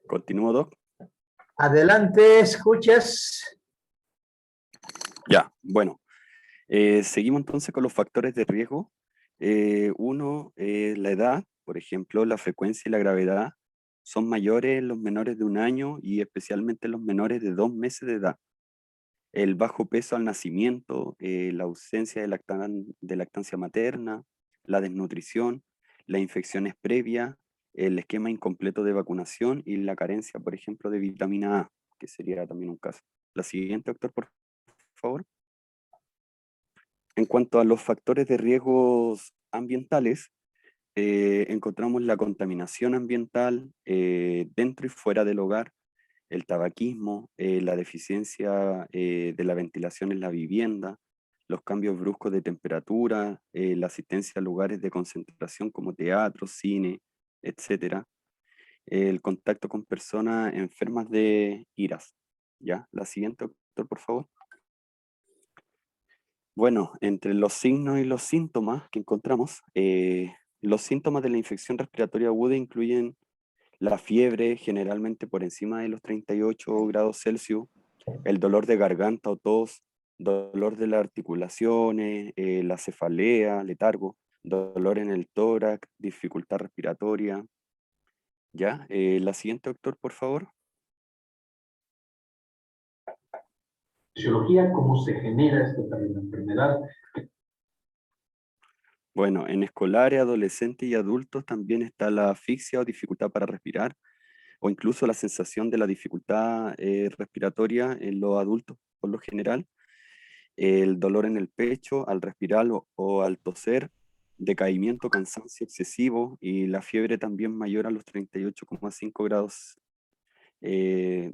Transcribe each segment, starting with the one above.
Continúo, Doc. Adelante, escuchas. Ya, bueno. Seguimos entonces con los factores de riesgo. Uno, la edad, por ejemplo, la frecuencia y la gravedad son mayores en los menores de 1 año y especialmente en los menores de 2 meses de edad. El bajo peso al nacimiento, la ausencia de lactancia materna, la desnutrición, las infecciones previas, el esquema incompleto de vacunación y la carencia, por ejemplo, de vitamina A, que sería también un caso. La siguiente, doctor, por favor. En cuanto a los factores de riesgos ambientales, encontramos la contaminación ambiental dentro y fuera del hogar, el tabaquismo, la deficiencia de la ventilación en la vivienda, los cambios bruscos de temperatura, la asistencia a lugares de concentración como teatro, cine, etcétera, el contacto con personas enfermas de iras. ¿Ya? La siguiente, doctor, por favor. Bueno, entre los signos y los síntomas que encontramos, los síntomas de la infección respiratoria aguda incluyen la fiebre, generalmente por encima de los 38 grados Celsius, el dolor de garganta o tos, dolor de las articulaciones, la cefalea, letargo, dolor en el tórax, dificultad respiratoria. ¿Ya? La siguiente, doctor, por favor. Fisiología, cómo se genera esta también enfermedad. Bueno, en escolares, adolescentes y adultos también está la asfixia o dificultad para respirar, o incluso la sensación de la dificultad respiratoria en los adultos por lo general, el dolor en el pecho al respirar o al toser, decaimiento, cansancio excesivo y la fiebre también mayor a los 38,5 grados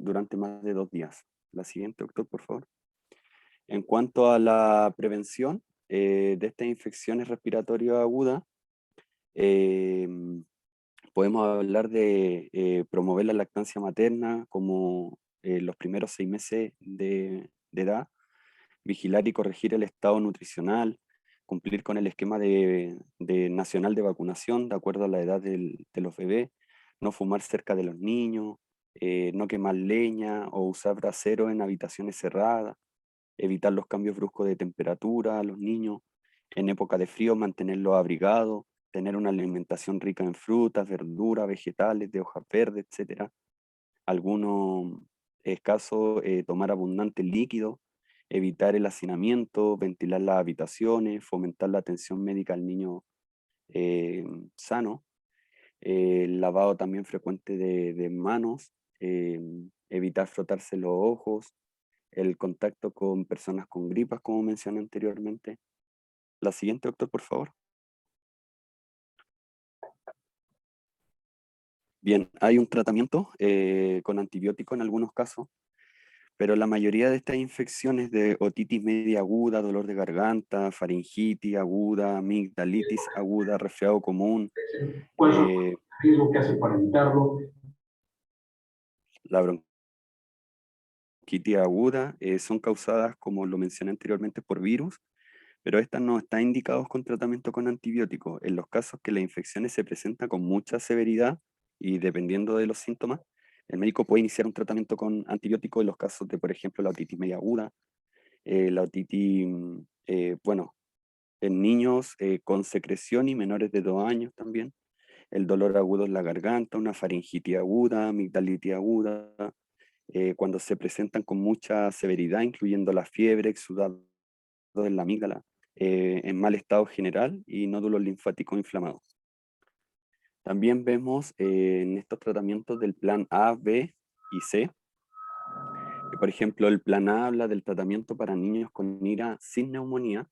durante más de 2 días. La siguiente, doctor, por favor. En cuanto a la prevención de estas infecciones respiratorias agudas, eh, podemos hablar de promover la lactancia materna como los primeros 6 meses de edad, vigilar y corregir el estado nutricional, cumplir con el esquema nacional de vacunación de acuerdo a la edad de los bebés, no fumar cerca de los niños, no quemar leña o usar braseros en habitaciones cerradas, evitar los cambios bruscos de temperatura a los niños, en época de frío mantenerlos abrigados, tener una alimentación rica en frutas, verduras, vegetales, de hojas verdes, etc. Algunos casos, tomar abundante líquido, evitar el hacinamiento, ventilar las habitaciones, fomentar la atención médica al niño eh, sano, el lavado también frecuente de manos, evitar frotarse los ojos, el contacto con personas con gripas, como mencioné anteriormente. La siguiente, doctor, por favor. Bien, hay un tratamiento con antibiótico en algunos casos, pero la mayoría de estas infecciones de otitis media aguda, dolor de garganta, faringitis aguda, amigdalitis aguda, resfriado común, ¿Cuáles son los riesgos que hace para evitarlo? la bronquitis aguda, son causadas, como lo mencioné anteriormente, por virus, pero estas no están indicadas con tratamiento con antibióticos. En los casos que las infecciones se presentan con mucha severidad y dependiendo de los síntomas, el médico puede iniciar un tratamiento con antibióticos en los casos de, por ejemplo, la otitis media aguda, la otitis, bueno, en niños con secreción y menores de 2 años también, el dolor agudo en la garganta, una faringitis aguda, amigdalitis aguda, cuando se presentan con mucha severidad, incluyendo la fiebre, exudado en la amígdala, en mal estado general y nódulos linfáticos inflamados. También vemos en estos tratamientos del plan A, B y C, que por ejemplo el plan A habla del tratamiento para niños con IRA sin neumonía,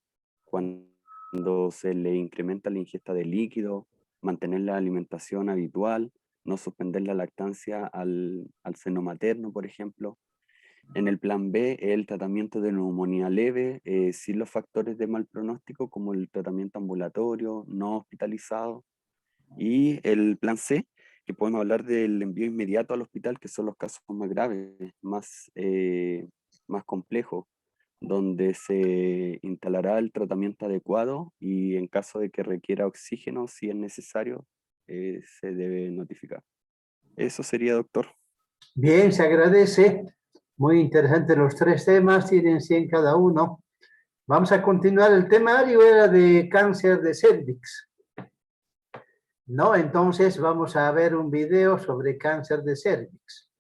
cuando se le incrementa la ingesta de líquido, mantener la alimentación habitual, no suspender la lactancia al seno materno, por ejemplo. En el plan B, el tratamiento de neumonía leve, sin los factores de mal pronóstico, como el tratamiento ambulatorio, no hospitalizado. Y el plan C, que podemos hablar del envío inmediato al hospital, que son los casos más graves, más complejos, donde se instalará el tratamiento adecuado y en caso de que requiera oxígeno, si es necesario, se debe notificar. Eso sería, doctor. Bien, se agradece. Muy interesante los tres temas, tienen 100 cada uno. Vamos a continuar. El temario era de cáncer de cervix, ¿no? Entonces vamos a ver un video sobre cáncer de cervix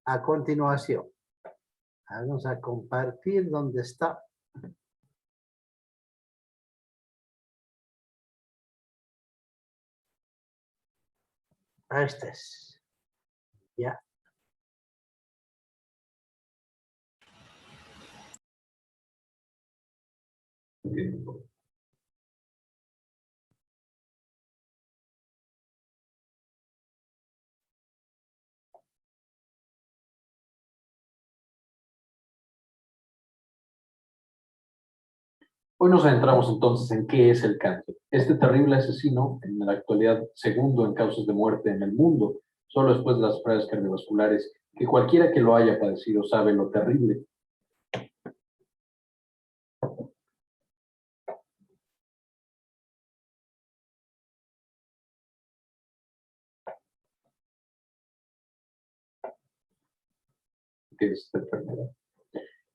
a continuación. Vamos a compartir dónde está. Este es. Ya. Hoy nos centramos entonces en qué es el cáncer. Este terrible asesino, en la actualidad segundo en causas de muerte en el mundo, solo después de las enfermedades cardiovasculares, que cualquiera que lo haya padecido sabe lo terrible que es esta enfermedad.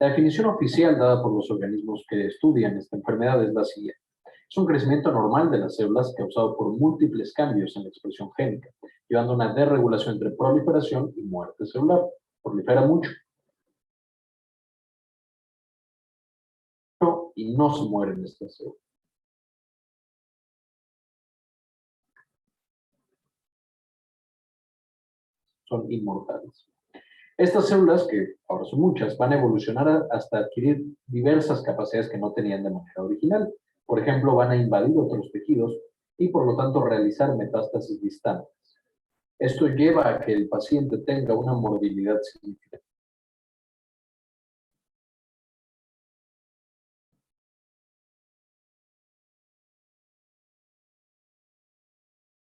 La definición oficial dada por los organismos que estudian esta enfermedad es la siguiente. Es un crecimiento anormal de las células causado por múltiples cambios en la expresión génica, llevando a una desregulación entre proliferación y muerte celular. Prolifera mucho y no se mueren estas células. Son inmortales. Estas células, que ahora son muchas, van a evolucionar hasta adquirir diversas capacidades que no tenían de manera original. Por ejemplo, van a invadir otros tejidos y por lo tanto realizar metástasis distantes. Esto lleva a que el paciente tenga una morbilidad significativa.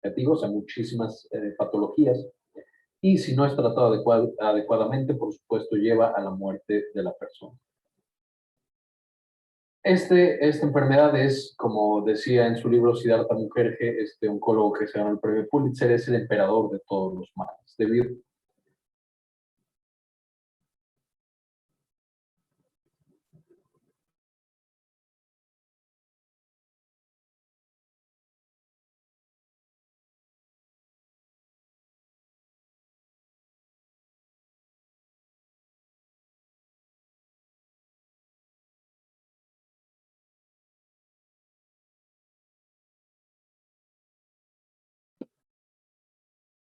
A muchísimas patologías y si no es tratado adecuadamente, por supuesto, lleva a la muerte de la persona. Esta enfermedad es, como decía en su libro Siddhartha Mukherjee, este oncólogo que se ganó el premio Pulitzer, es el emperador de todos los males. Debido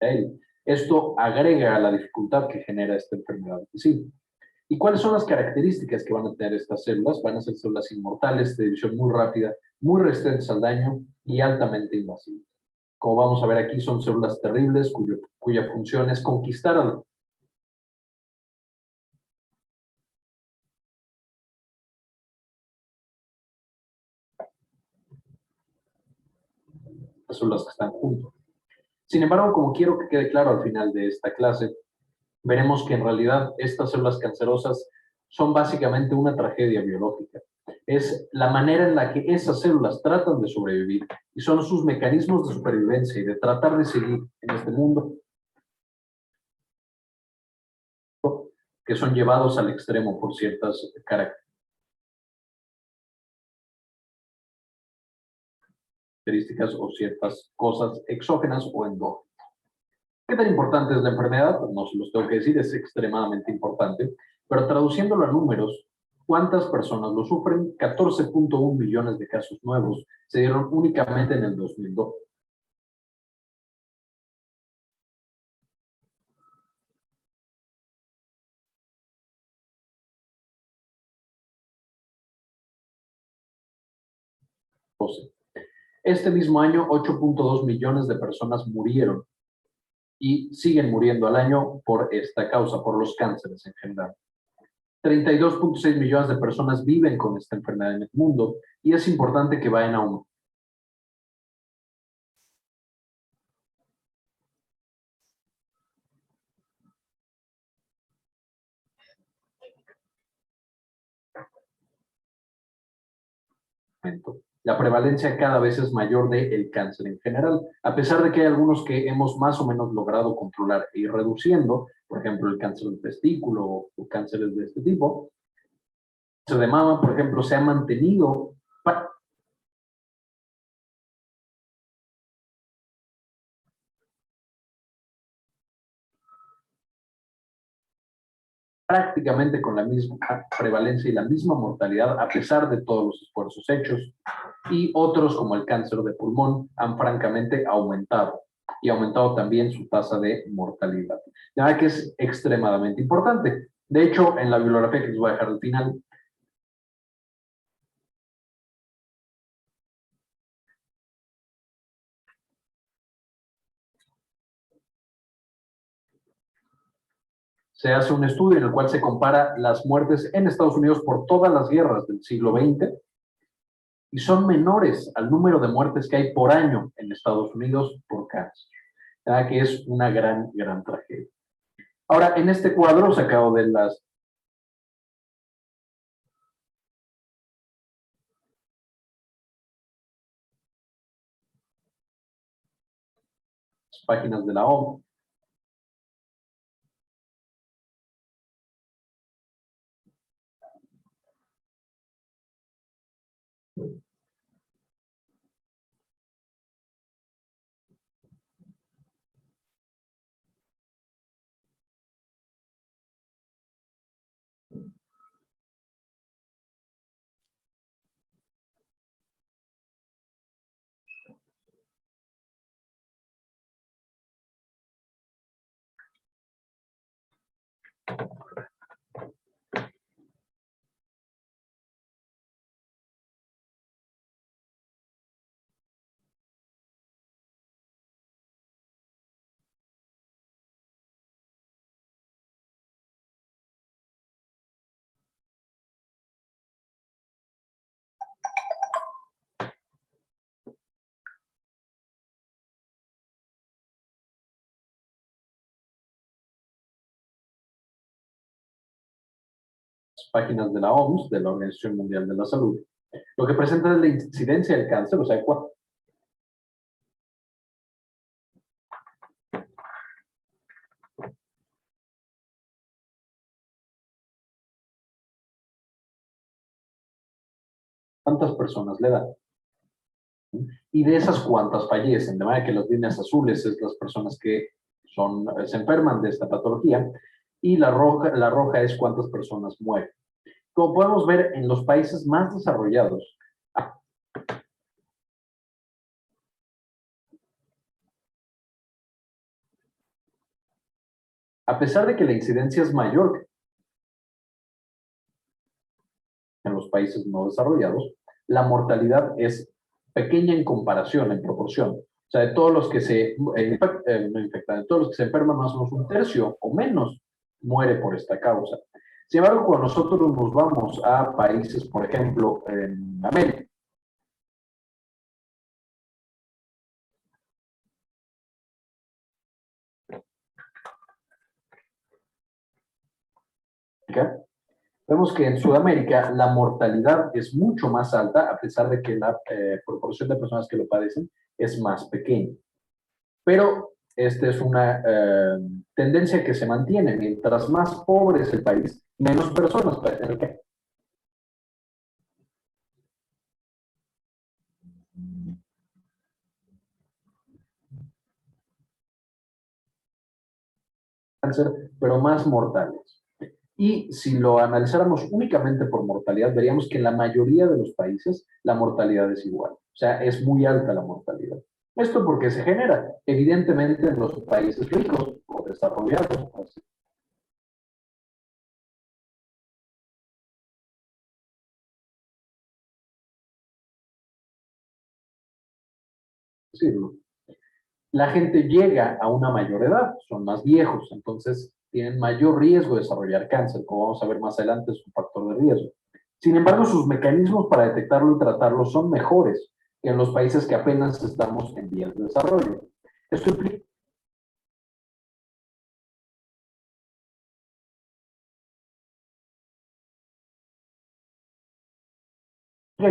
a él, esto agrega a la dificultad que genera esta enfermedad en sí. ¿Y cuáles son las características que van a tener estas células? Van a ser células inmortales, de división muy rápida, muy resistentes al daño y altamente invasivas. Como vamos a ver aquí, son células terribles cuya función es conquistar a las células que están juntos. Sin embargo, como quiero que quede claro al final de esta clase, veremos que en realidad estas células cancerosas son básicamente una tragedia biológica. Es la manera en la que esas células tratan de sobrevivir y son sus mecanismos de supervivencia y de tratar de seguir en este mundo que son llevados al extremo por ciertas características o ciertas cosas exógenas o endógenas. ¿Qué tan importante es la enfermedad? No se los tengo que decir, es extremadamente importante, pero traduciéndolo a números, ¿cuántas personas lo sufren? 14.1 millones de casos nuevos se dieron únicamente en el 2002. Este mismo año, 8.2 millones de personas murieron y siguen muriendo al año por esta causa, por los cánceres en general. 32.6 millones de personas viven con esta enfermedad en el mundo y es importante que vayan a un momento. la prevalencia cada vez es mayor del cáncer en general, a pesar de que hay algunos que hemos más o menos logrado controlar e ir reduciendo, por ejemplo, el cáncer del testículo o cánceres de este tipo. El cáncer de mama, por ejemplo, se ha mantenido prácticamente con la misma prevalencia y la misma mortalidad a pesar de todos los esfuerzos hechos, y otros como el cáncer de pulmón han francamente aumentado y aumentado también su tasa de mortalidad. Ya que es extremadamente importante. De hecho, en la bibliografía que les voy a dejar al final, se hace un estudio en el cual se compara las muertes en Estados Unidos por todas las guerras del siglo XX y son menores al número de muertes que hay por año en Estados Unidos por cáncer. Ya que es una gran tragedia. Ahora, en este cuadro sacado de las páginas de la OMS, páginas de la OMS, de la Organización Mundial de la Salud, lo que presenta es la incidencia del cáncer, o sea, cuántas personas le dan. Y de esas cuántas fallecen, de manera que las líneas azules es las personas que se enferman de esta patología y la roja es cuántas personas mueren. Como podemos ver en los países más desarrollados, a pesar de que la incidencia es mayor en los países no desarrollados, la mortalidad es pequeña en comparación, en proporción. O sea, de todos los que no infectan, de todos los que se enferman, más o menos un tercio o menos muere por esta causa. Sin embargo, cuando nosotros nos vamos a países, por ejemplo, en América, vemos que en Sudamérica la mortalidad es mucho más alta, a pesar de que la proporción de personas que lo padecen es más pequeña. Pero esta es una tendencia que se mantiene. Mientras más pobre es el país, menos personas padecen el cáncer, pero más mortales. Y si lo analizáramos únicamente por mortalidad, veríamos que en la mayoría de los países la mortalidad es igual. O sea, es muy alta la mortalidad. Esto porque se genera, evidentemente, en los países ricos o desarrollados. Decirlo. La gente llega a una mayor edad, son más viejos, entonces tienen mayor riesgo de desarrollar cáncer, como vamos a ver más adelante, es un factor de riesgo. Sin embargo, sus mecanismos para detectarlo y tratarlo son mejores que en los países que apenas estamos en vías de desarrollo. Esto implica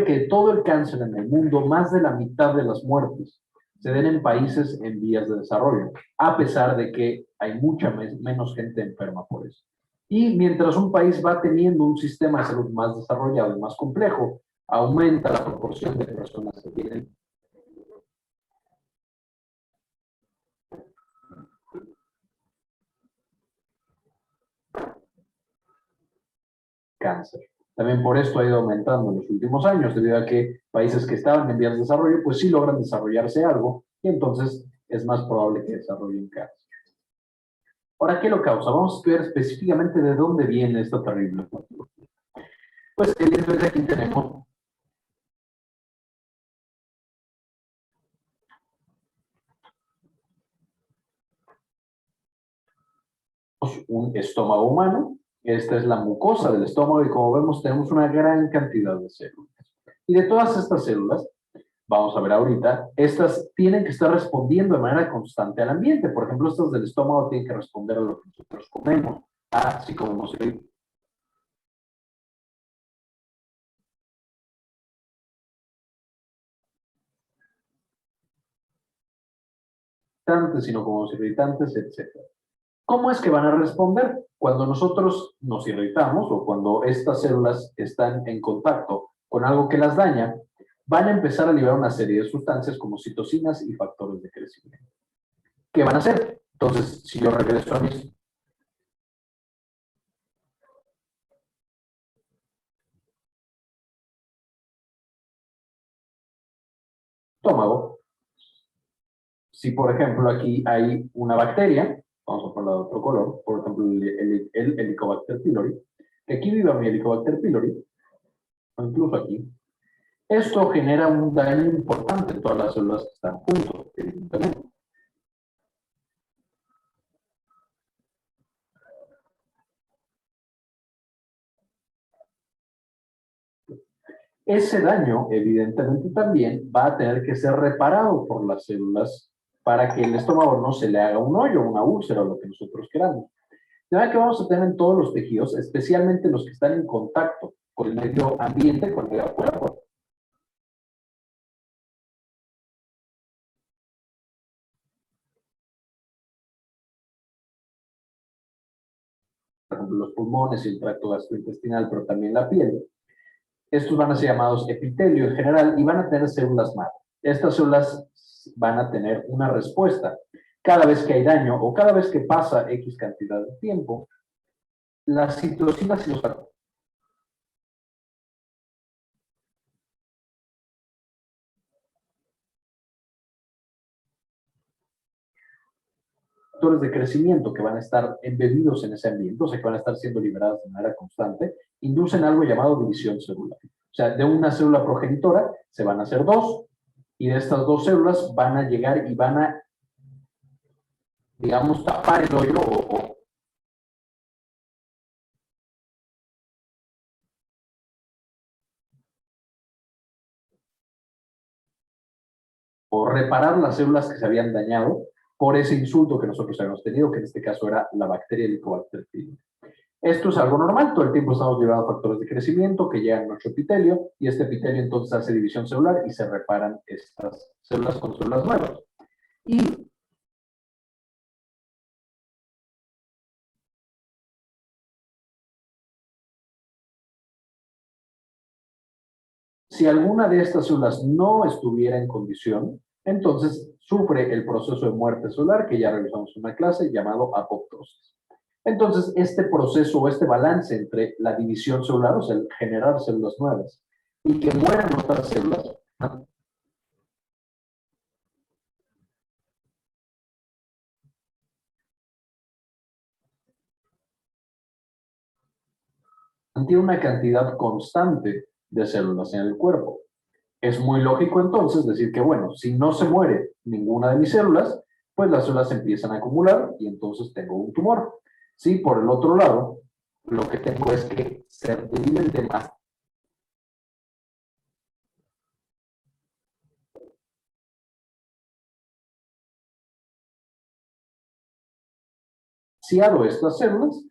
que todo el cáncer en el mundo, más de la mitad de las muertes, se den en países en vías de desarrollo, a pesar de que hay mucha menos gente enferma por eso. Y mientras un país va teniendo un sistema de salud más desarrollado y más complejo, aumenta la proporción de personas que tienen cáncer. También por esto ha ido aumentando en los últimos años, debido a que países que estaban en vías de desarrollo, pues sí logran desarrollarse algo, y entonces es más probable que desarrollen cáncer. Ahora, ¿qué lo causa? Vamos a estudiar específicamente de dónde viene esta terrible patología. Pues evidentemente aquí tenemos un estómago humano. Esta es la mucosa del estómago y como vemos tenemos una gran cantidad de células. Y de todas estas células, vamos a ver ahorita, estas tienen que estar respondiendo de manera constante al ambiente. Por ejemplo, estas del estómago tienen que responder a lo que nosotros comemos, así como irritantes, sino como irritantes, etc. ¿Cómo es que van a responder? Cuando nosotros nos irritamos o cuando estas células están en contacto con algo que las daña, van a empezar a liberar una serie de sustancias como citocinas y factores de crecimiento. ¿Qué van a hacer? Entonces, si yo regreso a mi estómago, si por ejemplo aquí hay una bacteria, vamos a ponerla de otro color, por ejemplo el Helicobacter pylori, que aquí vive mi Helicobacter pylori, o incluso aquí, esto genera un daño importante en todas las células que están juntos, evidentemente. Ese daño, evidentemente, también va a tener que ser reparado por las células para que el estómago no se le haga un hoyo, una úlcera o lo que nosotros queramos. De manera que vamos a tener en todos los tejidos, especialmente los que están en contacto con el medio ambiente, con el medio afuera. Por ejemplo, los pulmones y el tracto gastrointestinal, pero también la piel. Estos van a ser llamados epitelio en general y van a tener células madre. Estas células van a tener una respuesta. Cada vez que hay daño o cada vez que pasa X cantidad de tiempo, las citocinas y los factores de crecimiento que van a estar embebidos en ese ambiente, o sea, que van a estar siendo liberadas de manera constante, inducen algo llamado división celular. O sea, de una célula progenitora se van a hacer dos, y de estas dos células van a llegar y van a, digamos, tapar el hoyo o reparar las células que se habían dañado por ese insulto que nosotros habíamos tenido, que en este caso era la bacteria Helicobacter pylori. Esto es algo normal, todo el tiempo estamos liberando factores de crecimiento que llegan a nuestro epitelio y este epitelio entonces hace división celular y se reparan estas células con células nuevas. Y si alguna de estas células no estuviera en condición, entonces sufre el proceso de muerte celular que ya revisamos en una clase llamado apoptosis. Entonces, este proceso o este balance entre la división celular, o sea, el generar células nuevas, y que mueran otras células, ¿no? Tiene una cantidad constante de células en el cuerpo. Es muy lógico entonces decir que, bueno, si no se muere ninguna de mis células, pues las células empiezan a acumular y entonces tengo un tumor. Si por el otro lado, lo que tengo es que ser demasiado estas células,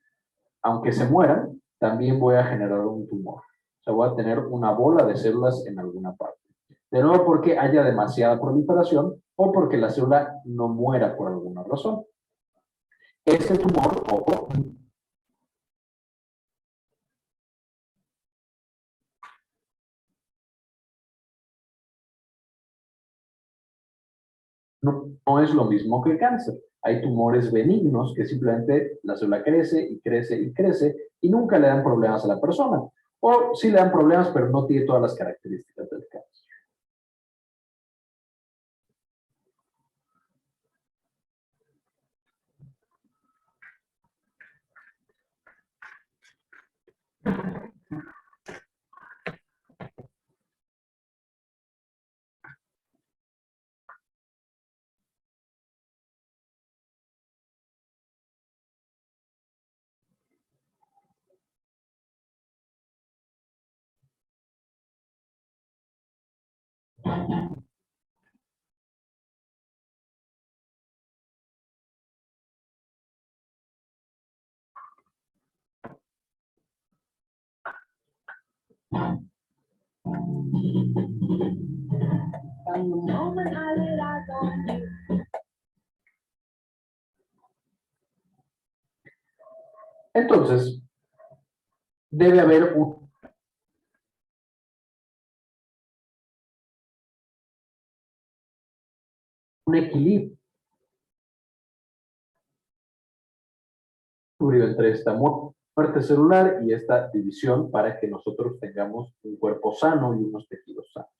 aunque se mueran, también voy a generar un tumor. O sea, voy a tener una bola de células en alguna parte. De nuevo, porque haya demasiada proliferación o porque la célula no muera por alguna razón. Este tumor, ojo, no es lo mismo que el cáncer. Hay tumores benignos que simplemente la célula crece y crece y crece y nunca le dan problemas a la persona. O sí le dan problemas, pero no tiene todas las características del cáncer. Entonces, debe haber un equilibrio entre esta muerte celular y esta división para que nosotros tengamos un cuerpo sano y unos tejidos sanos.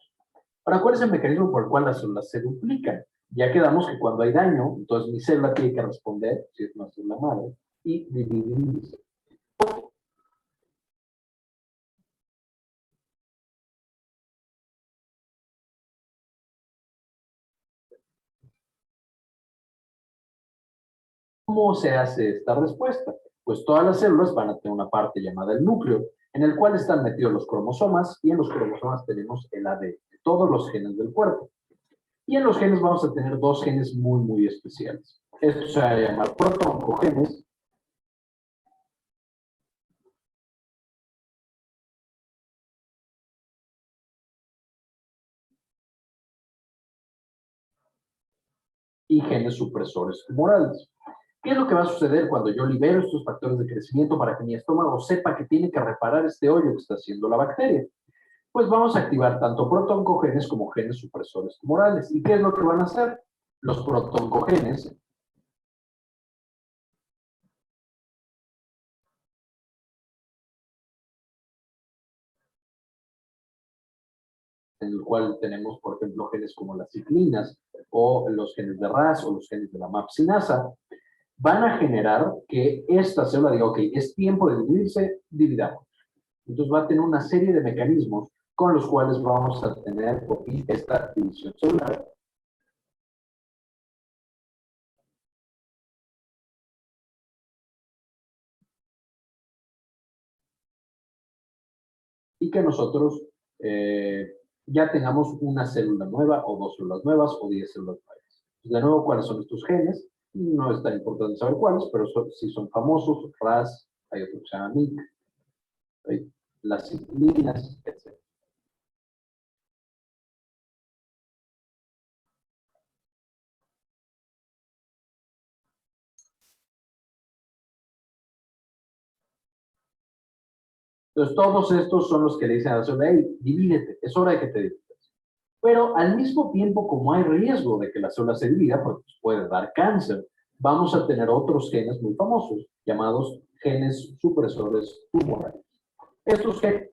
Ahora, ¿cuál es el mecanismo por el cual las células se duplican? Ya quedamos que cuando hay daño, entonces mi célula tiene que responder, si es una célula madre, y dividirse. ¿Cómo se hace esta respuesta? Pues todas las células van a tener una parte llamada el núcleo, en el cual están metidos los cromosomas, y en los cromosomas tenemos el ADN, todos los genes del cuerpo. Y en los genes vamos a tener dos genes muy, muy especiales. Esto se va a llamar protoncogenes, y genes supresores tumorales. ¿Qué es lo que va a suceder cuando yo libero estos factores de crecimiento para que mi estómago sepa que tiene que reparar este hoyo que está haciendo la bacteria? Pues vamos a activar tanto protoncogenes como genes supresores tumorales. ¿Y qué es lo que van a hacer? Los protoncogenes en el cual tenemos, por ejemplo, genes como las ciclinas o los genes de RAS o los genes de la MAPsinasa, van a generar que esta célula diga, ok, es tiempo de dividirse, dividamos. Entonces va a tener una serie de mecanismos con los cuales vamos a tener esta división celular. Y que nosotros ya tengamos una célula nueva o dos células nuevas o 10 células nuevas. De nuevo, ¿cuáles son estos genes? No es tan importante saber cuáles, pero sí son famosos, RAS, hay otro que se llama MYC, las ciclinas, etc. Entonces, todos estos son los que le dicen a la célula, hey, divídete, es hora de que te dividas. Pero al mismo tiempo, como hay riesgo de que la célula se divida, pues puede dar cáncer, vamos a tener otros genes muy famosos, llamados genes supresores tumorales. Estos genes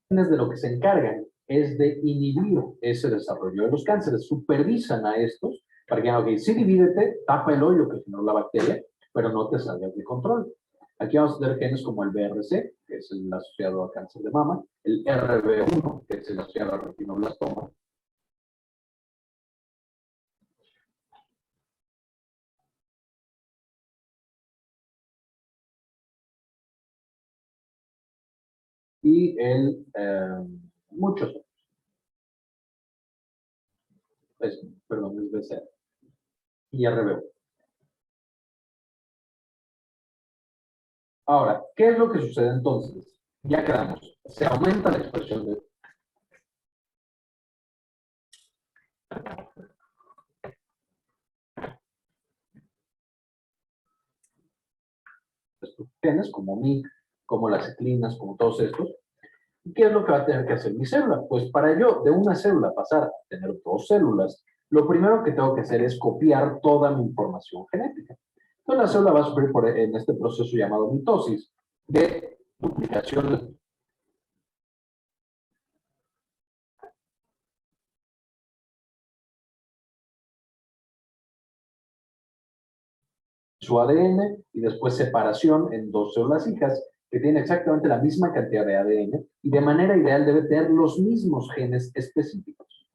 de lo que se encargan es de inhibir ese desarrollo de los cánceres, supervisan a estos para que, ok, sí divídete, tapa el hoyo que generó la bacteria, pero no te salgas de control. Aquí vamos a tener genes como el BRC, que es el asociado a cáncer de mama, el RB1, que es el asociado a retinoblastoma, y muchos otros. Perdón, es BCR. y RBO. Ahora, ¿qué es lo que sucede entonces? Ya quedamos. Se aumenta la expresión de estos genes, como MYC, como las ciclinas, como todos estos. ¿Y qué es lo que va a tener que hacer mi célula? Pues para yo de una célula pasar a tener dos células, lo primero que tengo que hacer es copiar toda mi información genética. Entonces la célula va a sufrir en este proceso llamado mitosis de duplicación su ADN y después separación en dos células hijas que tienen exactamente la misma cantidad de ADN y de manera ideal debe tener los mismos genes específicos.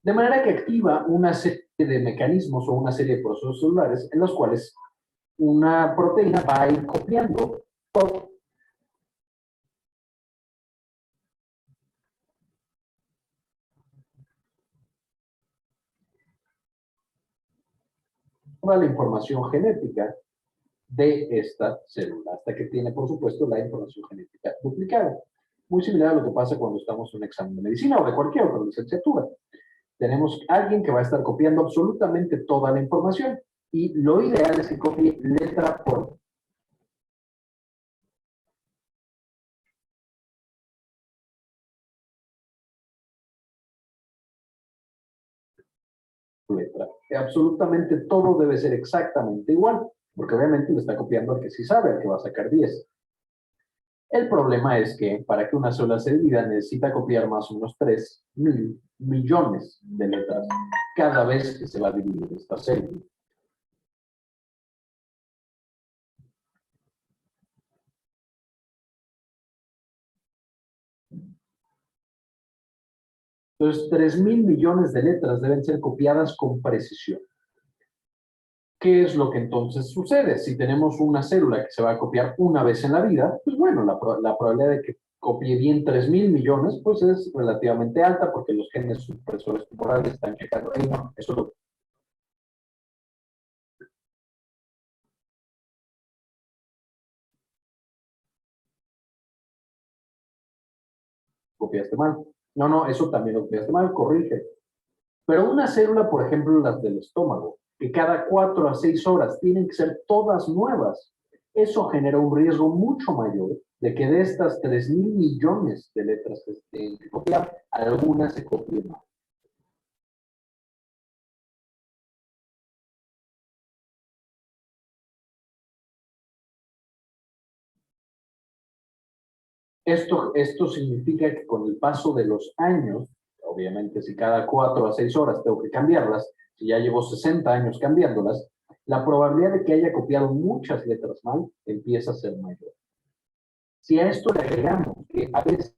De manera que activa una serie de mecanismos o una serie de procesos celulares en los cuales una proteína va a ir copiando toda la información genética de esta célula, hasta que tiene, por supuesto, la información genética duplicada. Muy similar a lo que pasa cuando estamos en un examen de medicina o de cualquier otra licenciatura. Tenemos alguien que va a estar copiando absolutamente toda la información y lo ideal es que copie letra por letra. Absolutamente todo debe ser exactamente igual, porque obviamente le está copiando al que sí sabe, al que va a sacar 10. El problema es que para que una sola se divida necesita copiar más o menos 3.000 millones de letras cada vez que se va a dividir esta célula. Entonces, 3.000 millones de letras deben ser copiadas con precisión. ¿Qué es lo que entonces sucede? Si tenemos una célula que se va a copiar una vez en la vida, pues bueno, la probabilidad de que copie bien 3.000 millones, pues es relativamente alta porque los genes supresores tumorales están checando. No, eso lo copiaste mal. No, no, eso también lo copiaste mal, corrige. Pero una célula, por ejemplo, las del estómago, que cada 4 a 6 horas tienen que ser todas nuevas, eso genera un riesgo mucho mayor de que de estas 3.000 millones de letras que se tienen que copiar, algunas se copien mal. Esto significa que con el paso de los años, obviamente si cada 4 a 6 horas tengo que cambiarlas, si ya llevo 60 años cambiándolas, la probabilidad de que haya copiado muchas letras mal empieza a ser mayor. Si a esto le agregamos que a veces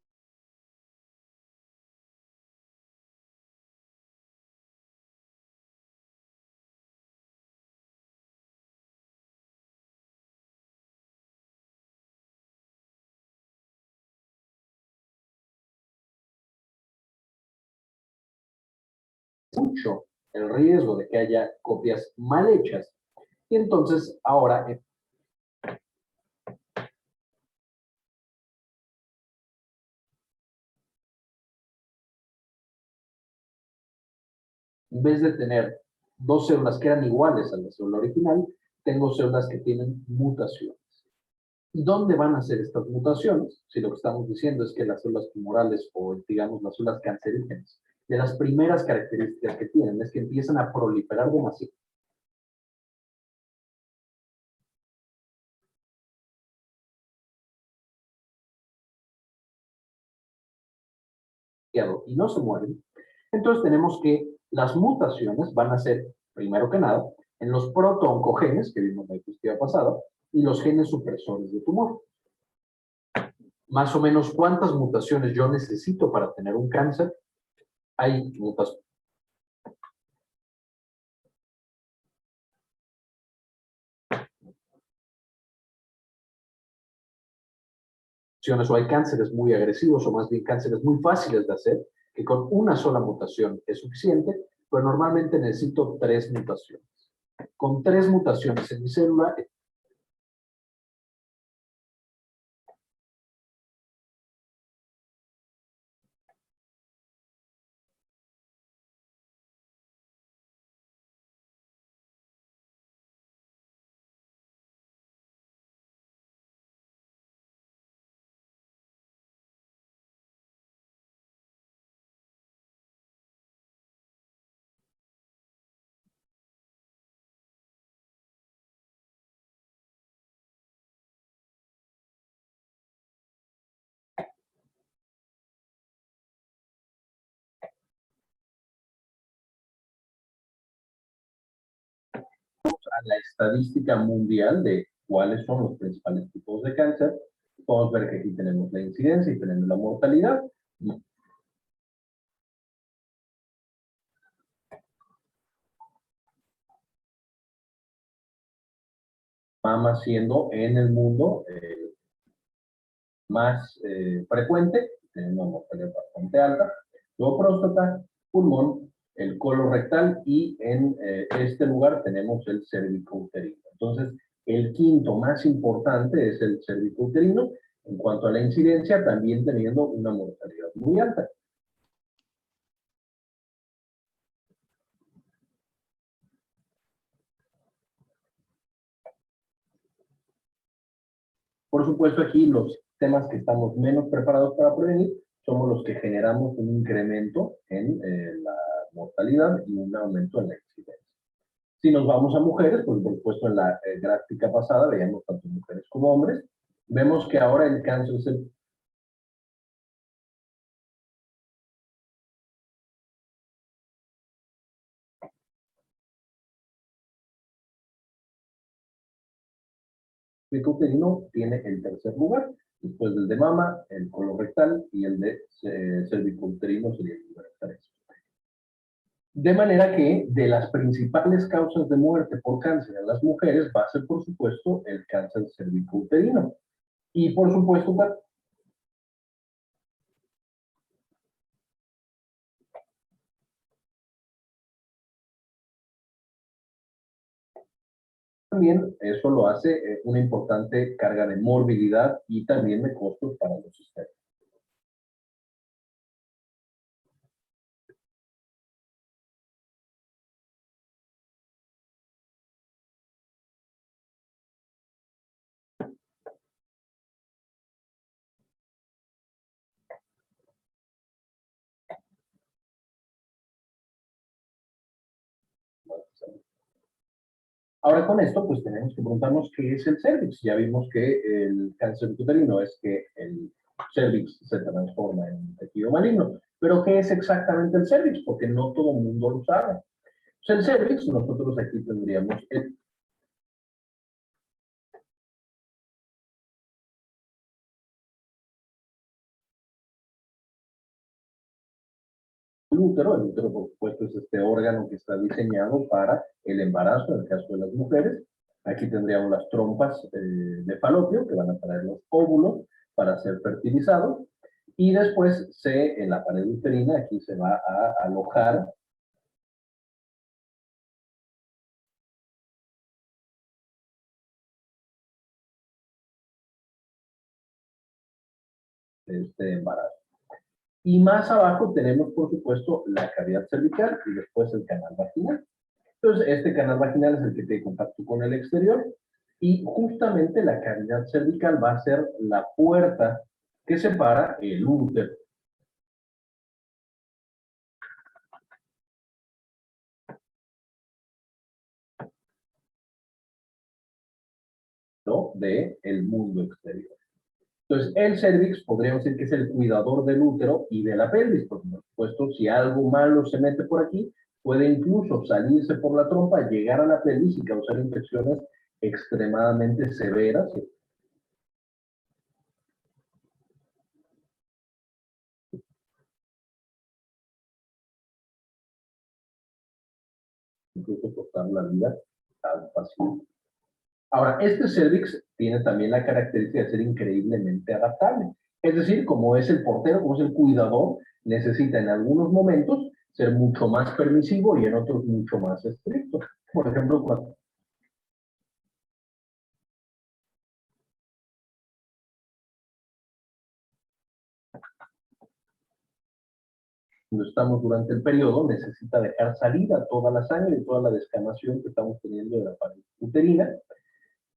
mucho el riesgo de que haya copias mal hechas, y entonces ahora en vez de tener dos células que eran iguales a la célula original, tengo células que tienen mutaciones. ¿Y dónde van a ser estas mutaciones? Si lo que estamos diciendo es que las células tumorales o, digamos, las células cancerígenas, de las primeras características que tienen es que empiezan a proliferar demasiado. Y no se mueren, entonces tenemos que las mutaciones van a ser, primero que nada, en los protooncogenes que vimos en la diapositiva pasada y los genes supresores de tumor. Más o menos, ¿cuántas mutaciones yo necesito para tener un cáncer? Hay mutaciones. O hay cánceres muy agresivos o más bien cánceres muy fáciles de hacer, que con una sola mutación es suficiente, Pues normalmente necesito 3 mutaciones. Con 3 mutaciones en mi célula, a la estadística mundial de cuáles son los principales tipos de cáncer, podemos ver que aquí tenemos la incidencia y tenemos la mortalidad. Mama siendo en el mundo más frecuente, tiene una mortalidad bastante alta, luego próstata, pulmón, el colorectal y en este lugar tenemos el cervicouterino. Entonces, el quinto más importante es el cervicouterino, en cuanto a la incidencia, también teniendo una mortalidad muy alta. Por supuesto, aquí los temas que estamos menos preparados para prevenir somos los que generamos un incremento en la mortalidad y un aumento en la incidencia. Si nos vamos a mujeres, pues por supuesto en la gráfica pasada veíamos tanto mujeres como hombres. Vemos que ahora el cáncer es el cervicouterino tiene el tercer lugar, después del de mama, el colorectal y el de cervicouterino sería el número 3. De manera que de las principales causas de muerte por cáncer en las mujeres va a ser, por supuesto, el cáncer cervicouterino. Y, por supuesto, también eso lo hace una importante carga de morbilidad y también de costos para los sistemas. Ahora con esto, pues tenemos que preguntarnos qué es el cervix. Ya vimos que el cáncer uterino es que el cervix se transforma en un tejido maligno. Pero ¿qué es exactamente el cervix? Porque no todo el mundo lo sabe. Pues el cervix, nosotros aquí tendríamos el útero. El útero, por supuesto, es este órgano que está diseñado para el embarazo, en el caso de las mujeres. Aquí tendríamos las trompas de falopio, que van a traer los óvulos para ser fertilizados. Y después en la pared uterina, aquí se va a alojar este embarazo. Y más abajo tenemos, por supuesto, la cavidad cervical y después el canal vaginal. Entonces, este canal vaginal es el que tiene contacto con el exterior y justamente la cavidad cervical va a ser la puerta que separa el útero del mundo exterior. Entonces, el cervix podríamos decir que es el cuidador del útero y de la pelvis, porque por supuesto, si algo malo se mete por aquí, puede incluso salirse por la trompa, llegar a la pelvis y causar infecciones extremadamente severas. Incluso costar la vida al paciente. Ahora, este cervix tiene también la característica de ser increíblemente adaptable. Es decir, como es el portero, como es el cuidador, necesita en algunos momentos ser mucho más permisivo y en otros mucho más estricto. Por ejemplo, cuando estamos durante el periodo, necesita dejar salida toda la sangre y toda la descamación que estamos teniendo de la pared uterina.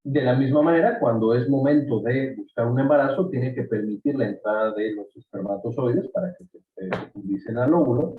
De la misma manera, cuando es momento de buscar un embarazo, tiene que permitir la entrada de los espermatozoides para que se fecundicen al óvulo.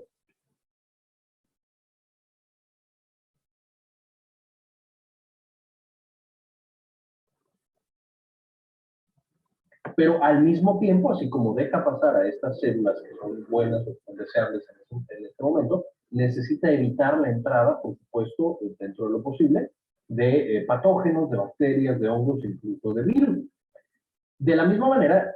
Pero al mismo tiempo, así como deja pasar a estas células que son buenas o son deseables en este momento, necesita evitar la entrada, por supuesto, dentro de lo posible, de patógenos, de bacterias, de hongos, incluso de virus. De la misma manera,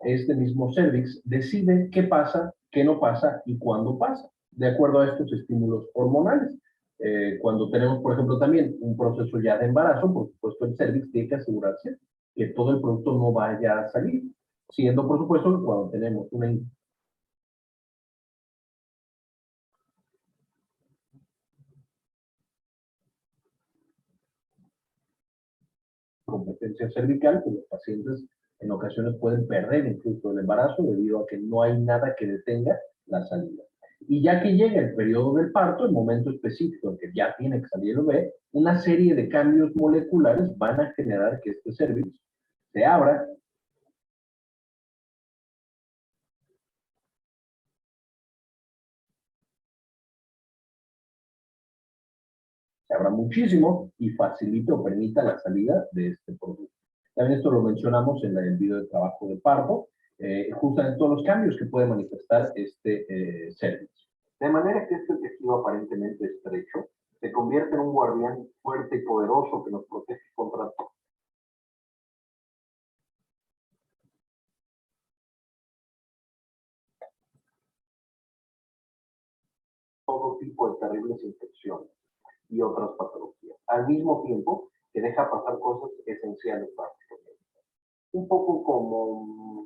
este mismo cervix decide qué pasa, qué no pasa y cuándo pasa, de acuerdo a estos estímulos hormonales. Cuando tenemos, por ejemplo, también un proceso ya de embarazo, por supuesto, el cervix tiene que asegurarse que todo el producto no vaya a salir, siendo, por supuesto, que cuando tenemos una incompetencia cervical, pues los pacientes en ocasiones pueden perder incluso el embarazo debido a que no hay nada que detenga la salida. Y ya que llega el periodo del parto, el momento específico en que ya tiene que salir el bebé, una serie de cambios moleculares van a generar que este cervix se abra, muchísimo y facilite o permita la salida de este producto. También esto lo mencionamos en el video de trabajo de parto, justamente todos los cambios que puede manifestar este cervix. De manera que este tejido aparentemente estrecho se convierte en un guardián fuerte y poderoso que nos protege contra todo tipo de terribles infecciones y otras patologías, al mismo tiempo que deja pasar cosas esenciales para el organismo. Un poco como